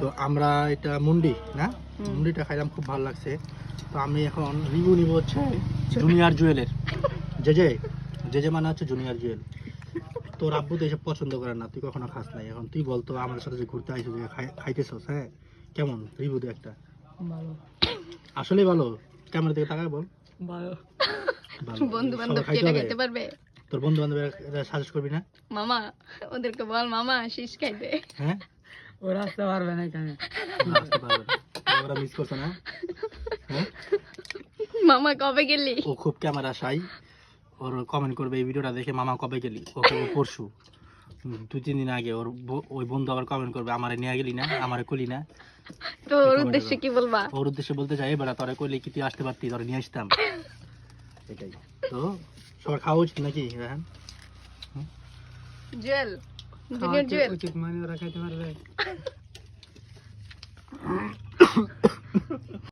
তো আমরা এটা মুন্ডি না, মুন্ডিটা খাইলাম, খুব ভালো লাগছে। তো আমি এখন রিভিউ নিব হচ্ছে জুনিয়র জুয়েলের। যে যে মানে হচ্ছে জুনিয়র জুয়েল। তোর আব্বু তো এসব পছন্দ করে না, তুই কখনো খাস নাই, এখন তুই বল তো আমাদের সাথে যে ঘুরতে আইছো, যে খাইতেছস, হ্যাঁ কেমন রিভিউ দে একটা। ভালো, আসলেই ভালো, ক্যামেরা দিকে তাকায় বল। ভালো। বন্ধু বান্ধব কেটে খেতে পারবে? তোর বন্ধু বান্ধবের সাজেস্ট করবি না মামা ওদেরকে বল মামা শীষ খাইতে। হ্যাঁ, ওরা আসতে পারবে না কেন? আসতে পারবে না, ওরা মিস করছে না। হ্যাঁ, মামা কবে গেলি? ও খুব ক্যামেরা শাই, ওর কমেন্ট করবে এই ভিডিওটা দেখে, মামা কবে গেলি, ও করবে পরশু, 2-3 দিন আগে। ওর ওই বন্ধু আবার কমেন্ট করবে আমারে নিয়ে গেলি না, আমারে কলি না। তো ওর উদ্দেশ্যে কি বলবা? ওর উদ্দেশ্যে বলতে চাই, এবার তোরে কইলে কি তুই আসতে পারতি, তোরে নিয়ে আসতাম। এটাই তো, সবার খাওয়া উচিত নাকি রাহান? জুয়েল, জুনিয়র জুয়েল উচিত মানে ওরা খাইতে পারবে।